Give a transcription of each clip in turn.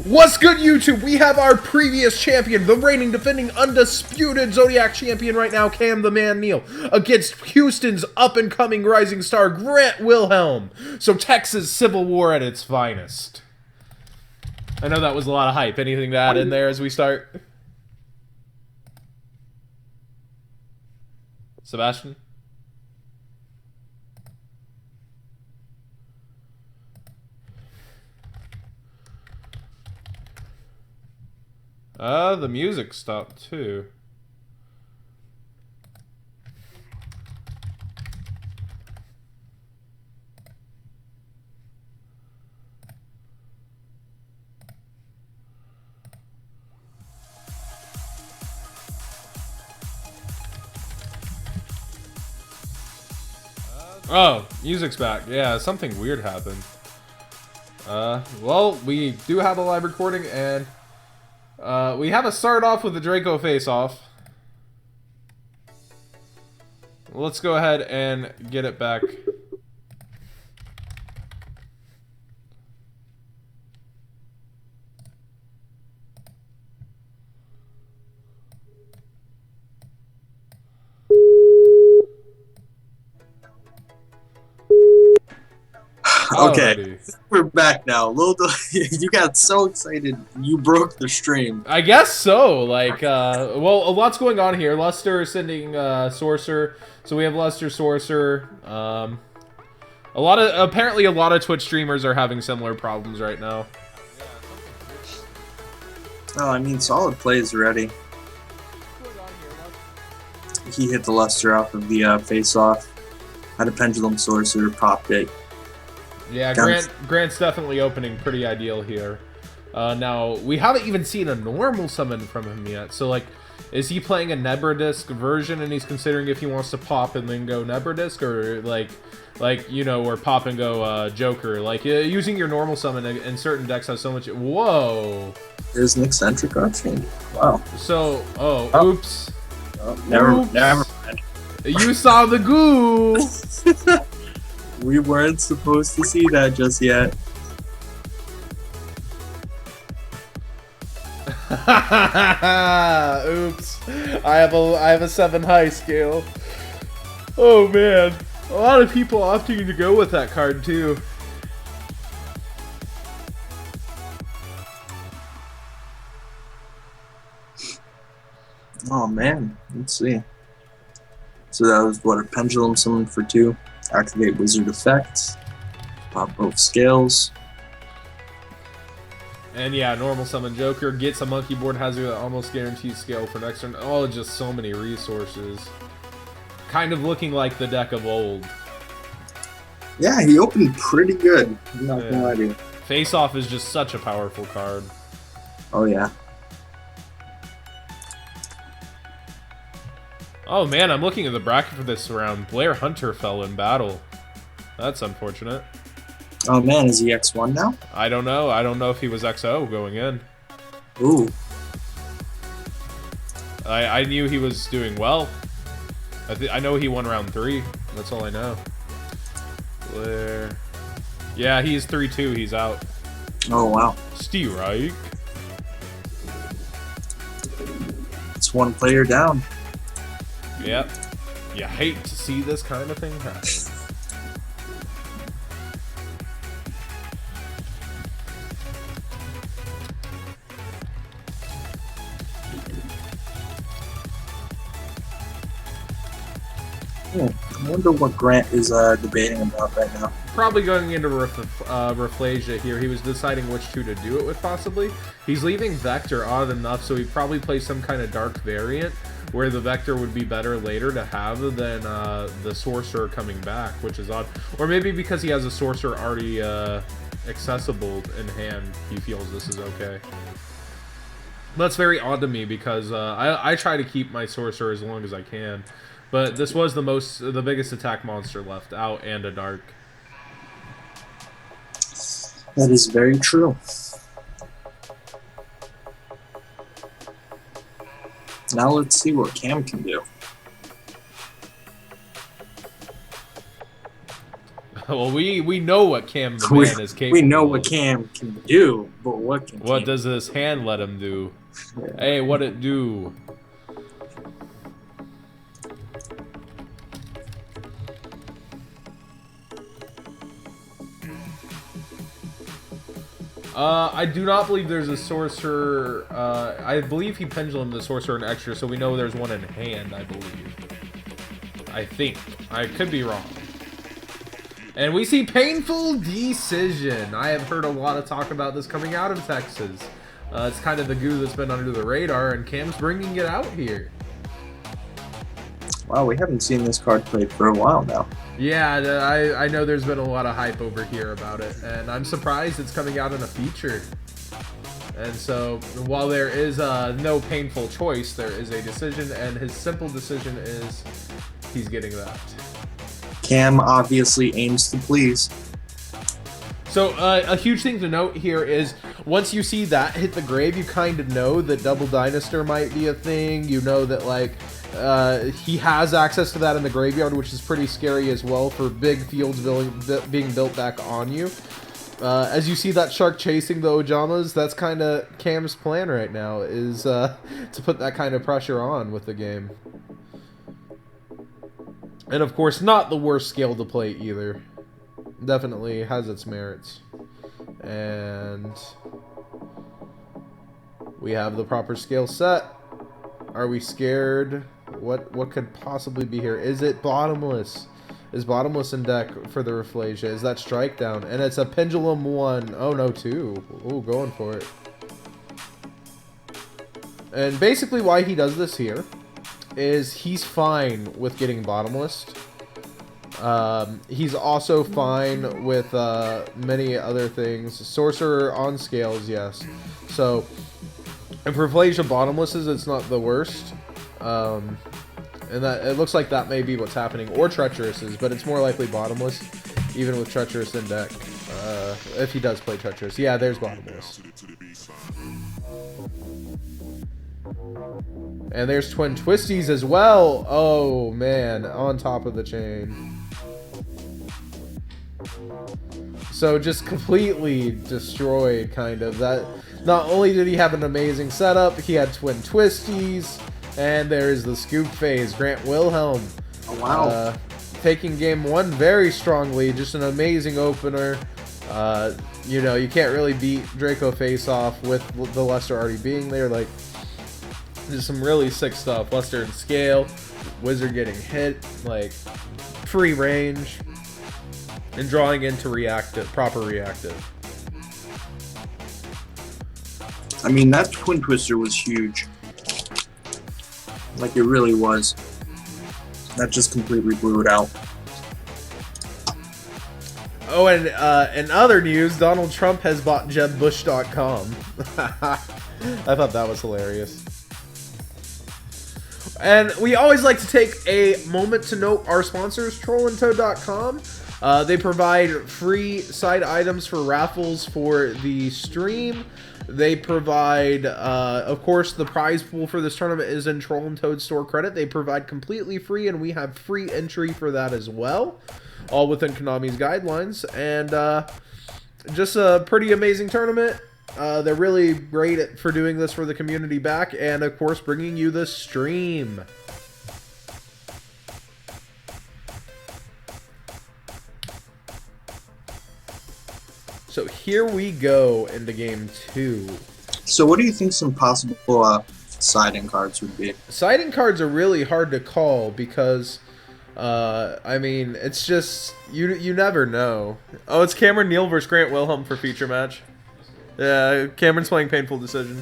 What's good, YouTube? We have our previous champion, the reigning, defending, undisputed Zodiac champion right now, Cam the Man Neal, against Houston's up-and-coming rising star, Grant Wilhelm. So Texas Civil War at its finest. I know that was a lot of hype. Anything to add in there as we start? Sebastian? The music stopped too. Oh, music's back. Yeah, something weird happened. Well, we do have a live recording, and we have to start off with the Draco face-off. Let's go ahead and get it back. Okay, we're back now. You got so excited, you broke the stream. I guess so. Like, well, a lot's going on here. Lester is sending Sorcerer, so we have Lester Sorcerer. Apparently a lot of Twitch streamers are having similar problems right now. Oh, I mean, solid plays already. He hit the Lester off of the face-off. Had a pendulum sorcerer, popped it. Yeah, Grant's definitely opening pretty ideal here. Now, we haven't even seen a normal summon from him yet. So, like, is he playing a Nebradisc version and he's considering if he wants to pop and then go Nebradisc? Or, like you know, or pop and go Joker? Like, using your normal summon in certain decks has so much... Whoa! There's an eccentric archangel. Wow. So, oops. Oh, never mind. You saw the goo! We weren't supposed to see that just yet. Oops. I have a 7 high scale. Oh man. A lot of people opting to go with that card too. Oh man. Let's see. So that was what, a pendulum summon for 2. Activate wizard effect. Pop both scales. And yeah, normal summon Joker, gets a monkey board, has an almost guaranteed scale for next turn. Oh, just so many resources. Kind of looking like the deck of old. Yeah, he opened pretty good. I'm not gonna lie to you. Face Off is just such a powerful card. Oh yeah. Oh man, I'm looking at the bracket for this round. Blair Hunter fell in battle. That's unfortunate. Oh man, is he X1 now? I don't know. I don't know if he was XO going in. Ooh. I knew he was doing well. I know he won round 3. That's all I know. Blair. Yeah, he's 3-2. He's out. Oh wow. Strike. It's one player down. Yep. You hate to see this kind of thing happen. I wonder what Grant is debating about right now. Probably going into Rafflesia here. He was deciding which two to do it with, possibly. He's leaving Vector odd enough, so he'd probably play some kind of dark variant where the Vector would be better later to have than the Sorcerer coming back, which is odd. Or maybe because he has a Sorcerer already accessible in hand, he feels this is okay. That's very odd to me because I try to keep my Sorcerer as long as I can. But this was the biggest attack monster left out, and a dark. That is very true. Now let's see what Cam can do. Well, we know what Cam the man is capable We know what of. Cam can do, but what can What Cam does this hand let him do? Yeah. Hey, what it do? I do not believe there's a sorcerer. I believe he pendulum the sorcerer in extra, so we know there's one in hand, I believe. I think. I could be wrong. And we see painful decision. I have heard a lot of talk about this coming out of Texas. It's kind of the goo that's been under the radar, and Cam's bringing it out here. Wow, we haven't seen this card played for a while now. Yeah, I know there's been a lot of hype over here about it, and I'm surprised it's coming out in a feature. And so, while there is no painful choice, there is a decision, and his simple decision is he's getting that. Cam obviously aims to please. So, a huge thing to note here is, once you see that hit the grave, you kind of know that Double Dinosaur might be a thing. You know that, like, he has access to that in the graveyard, which is pretty scary as well for big fields being built back on you. As you see that shark chasing the Ojamas, that's kind of Cam's plan right now, is to put that kind of pressure on with the game. And of course, not the worst scale to play either. Definitely has its merits. And we have the proper scale set. Are we scared? What could possibly be here? Is it Bottomless? Is Bottomless in deck for the Rafflesia? Is that Strike Down? And it's a Pendulum 1. Oh no, 2. Ooh, going for it. And basically why he does this here is he's fine with getting Bottomless. He's also fine with many other things. Sorcerer on scales, yes. So, if Rafflesia Bottomlesses, it's not the worst. And that it looks like that may be what's happening. Or Treacherouses, but it's more likely Bottomless, even with Treacherous in deck. If he does play Treacherous. Yeah, there's Bottomless. And there's Twin Twisties as well. Oh, man. On top of the chain. So just completely destroyed, kind of. That. Not only did he have an amazing setup, he had Twin Twisties. And there's the scoop phase. Grant Wilhelm. Oh, wow. Taking game one very strongly. Just an amazing opener. You know, you can't really beat Draco face-off with the Lester already being there. Like, just some really sick stuff. Lester in scale. Wizard getting hit. Like, free range. And drawing into reactive, proper reactive. I mean, that Twin Twister was huge. Like, it really was. That just completely blew it out. Oh, and in other news, Donald Trump has bought JebBush.com. I thought that was hilarious. And we always like to take a moment to note our sponsors, trollandtoad.com. They provide free side items for raffles for the stream. They provide, of course, the prize pool for this tournament is in Troll and Toad store credit. They provide completely free, and we have free entry for that as well, all within Konami's guidelines. And just a pretty amazing tournament. They're really great for doing this for the community back, and of course, bringing you the stream. So here we go into game 2. So what do you think some possible siding cards would be? Siding cards are really hard to call because, I mean, it's just, you never know. Oh, it's Cameron Neal versus Grant Wilhelm for feature match. Yeah, Cameron's playing Painful Decision.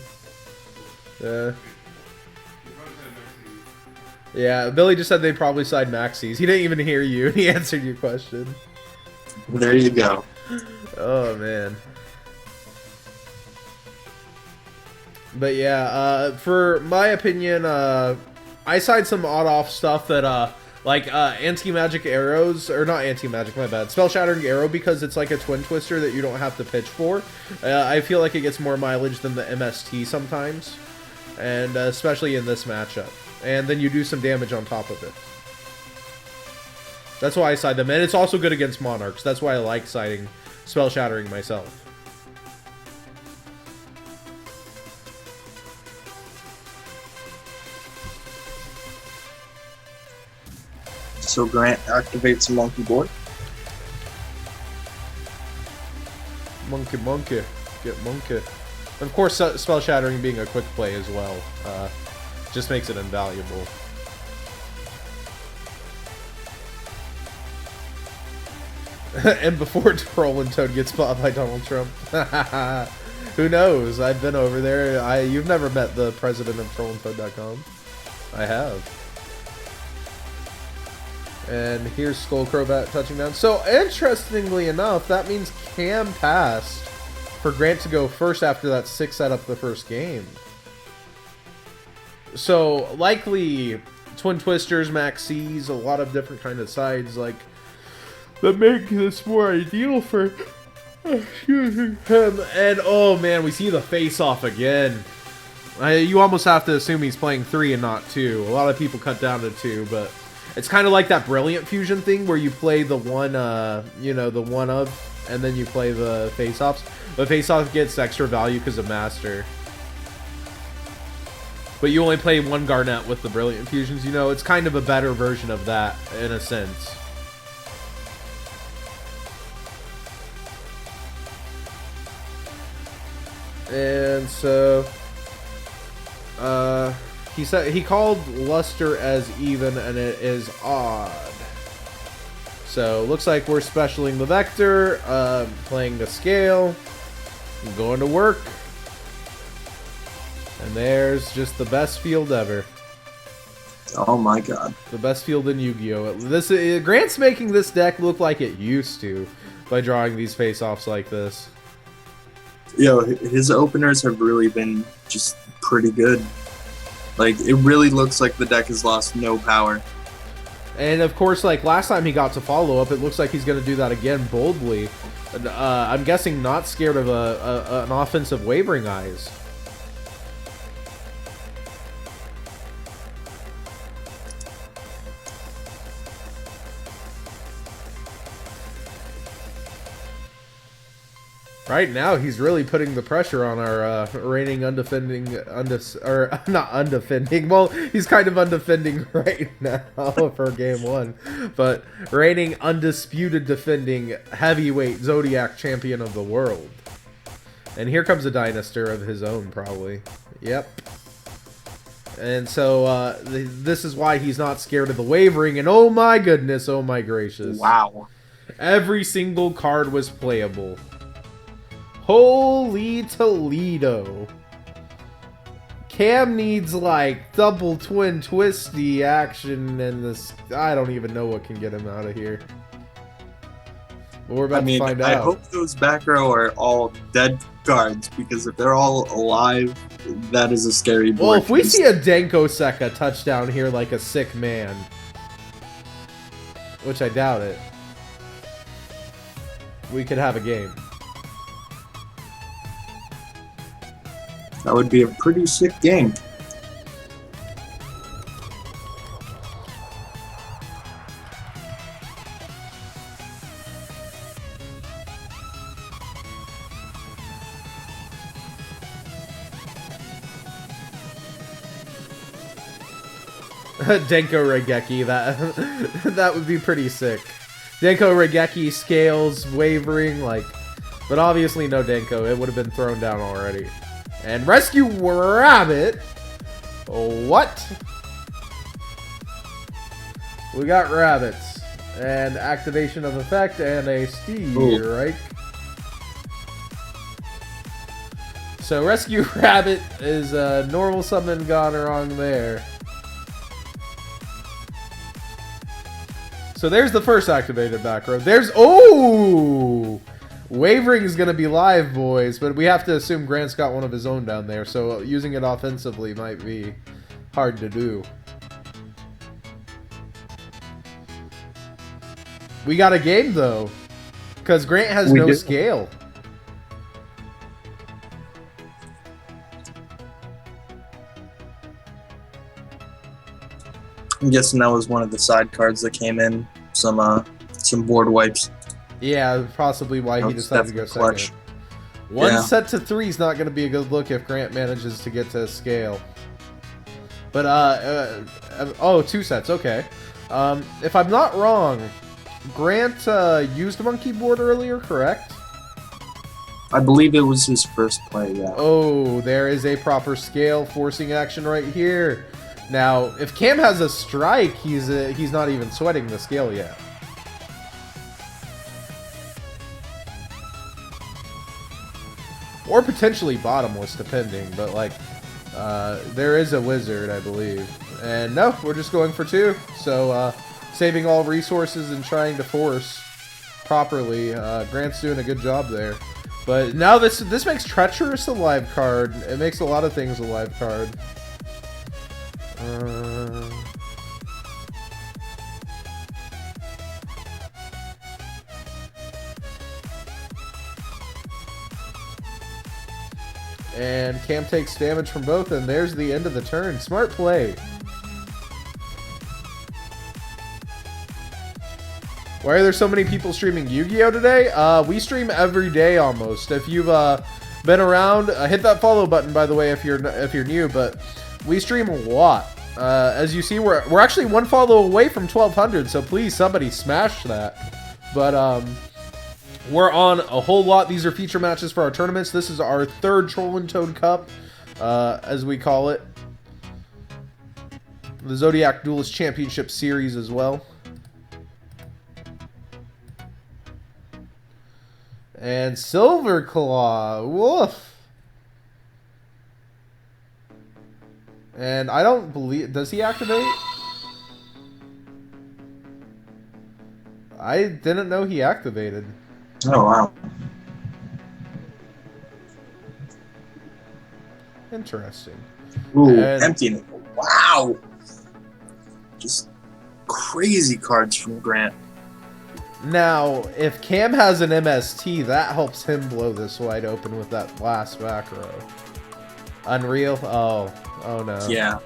Yeah, Billy just said they'd probably side Maxis. He didn't even hear you. He answered your question. There you go. Oh, man. But yeah, for my opinion, I side some odd-off stuff that, like, anti-magic arrows, or not anti-magic, my bad, spell-shattering arrow, because it's like a twin twister that you don't have to pitch for. I feel like it gets more mileage than the MST sometimes, and especially in this matchup. And then you do some damage on top of it. That's why I side them. And it's also good against Monarchs. That's why I like siding Spell Shattering myself. So Grant activates a monkey board. Monkey, monkey. Get monkey. Of course, Spell Shattering being a quick play as well. Just makes it invaluable. And before Troll and Toad gets bought by Donald Trump. Who knows? I've been over there. You've never met the president of trollandtoad.com. I have. And here's Skullcrobat touching down. So, interestingly enough, that means Cam passed for Grant to go first after that 6 setup the first game. So, likely Twin Twisters, Max C's, a lot of different kind of sides, like, that make this more ideal for him. And, oh man, we see the face-off again. You almost have to assume he's playing 3 and not 2. A lot of people cut down to 2, but it's kind of like that Brilliant Fusion thing where you play the one, you know, the one of, and then you play the face-offs. The face-off gets extra value because of Master. But you only play one Garnet with the Brilliant Fusions, you know, it's kind of a better version of that, in a sense. And so, he said he called Luster as even, and it is odd. So looks like we're specialing the Vector, playing the Scale, going to work, and there's just the best field ever. Oh my god, the best field in Yu-Gi-Oh! This Grant's making this deck look like it used to by drawing these face-offs like this. Yo, his openers have really been just pretty good. Like, it really looks like the deck has lost no power. And of course, like last time he got to follow up, it looks like he's going to do that again boldly. I'm guessing not scared of an offensive Wavering Eyes. Right now, he's really putting the pressure on our reigning undefending, not undefending. Well, he's kind of undefending right now for game 1, but reigning undisputed defending heavyweight Zodiac champion of the world. And here comes a Dynaster of his own, probably. Yep. And so this is why he's not scared of the Wavering. And oh my goodness, oh my gracious! Wow. Every single card was playable. Holy Toledo. Cam needs like double twin twisty action and this. I don't even know what can get him out of here. But we're about to find out. I hope those back row are all dead cards, because if they're all alive, that is a scary board. Well, if we see a Denko Seka touchdown here like a sick man, which I doubt it, we could have a game. That would be a pretty sick game. Denko Regeki, that would be pretty sick. Denko Regeki, Scales, Wavering, like, but obviously no Denko. It would have been thrown down already. And Rescue Rabbit. What? We got rabbits and activation of effect and a steer, right? So Rescue Rabbit is a normal summon gone wrong there. So there's the first activated back row. There's... Oh! Wavering is going to be live, boys, but we have to assume Grant's got one of his own down there, so using it offensively might be hard to do. We got a game, though, because Grant has no scale. I'm guessing that was one of the side cards that came in some board wipes. Yeah, possibly why he decided to go clutch. second. One set to 3 is not going to be a good look if Grant manages to get to scale. But, oh, 2 sets, okay. If I'm not wrong, Grant used monkey board earlier, correct? I believe it was his first play, yeah. Oh, there is a proper scale forcing action right here. Now, if Cam has a strike, he's not even sweating the scale yet. Or potentially bottomless, depending, but like, there is a wizard, I believe. And no, we're just going for 2. So, saving all resources and trying to force properly. Grant's doing a good job there. But now this makes Treacherous a live card. It makes a lot of things a live card. And Cam takes damage from both, and there's the end of the turn. Smart play. Why are there so many people streaming Yu-Gi-Oh today? We stream every day almost. If you've been around, hit that follow button, by the way, if you're new. But we stream a lot. As you see, we're actually 1 follow away from 1,200. So please, somebody smash that. But we're on a whole lot. These are feature matches for our tournaments. This is our 3rd Troll and Toad Cup, as we call it. The Zodiac Duelist Championship Series as well. And Silver Claw. Woof. And I don't believe... Does he activate? I didn't know he activated. Oh, wow. Interesting. Ooh, And empty. Wow. Just crazy cards from Grant. now, if Cam has an MST, that helps him blow this wide open with that last back row. Unreal? Oh no. Yeah.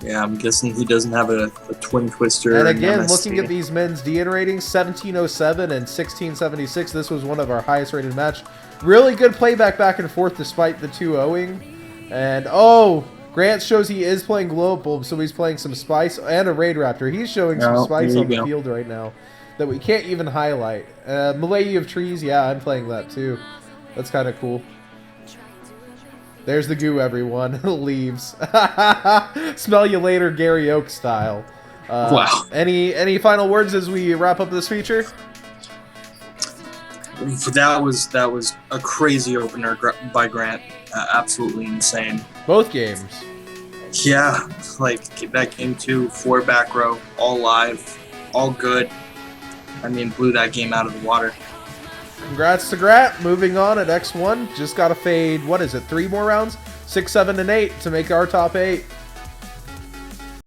Yeah, I'm guessing he doesn't have a twin twister. And or an again, MST. looking at these men's DN ratings, 1707 and 1676. This was one of our highest rated match. Really good playback back and forth despite the 2-0ing. And oh, Grant shows he is playing Glow Bulb, so he's playing some Spice and a Raid Raptor. He's showing some Spice on the field right now that we can't even highlight. Malay of Trees, yeah, I'm playing that too. That's kind of cool. There's the goo, everyone. Leaves. Smell you later, Gary Oak style. Wow. Any final words as we wrap up this feature? That was a crazy opener by Grant. Absolutely insane. Both games. Yeah, like that game 2, 4 back row, all live, all good. I mean, blew that game out of the water. Congrats to Grant. Moving on at X1. Just got to fade, what is it, 3 more rounds? 6, 7, and 8 to make our top 8.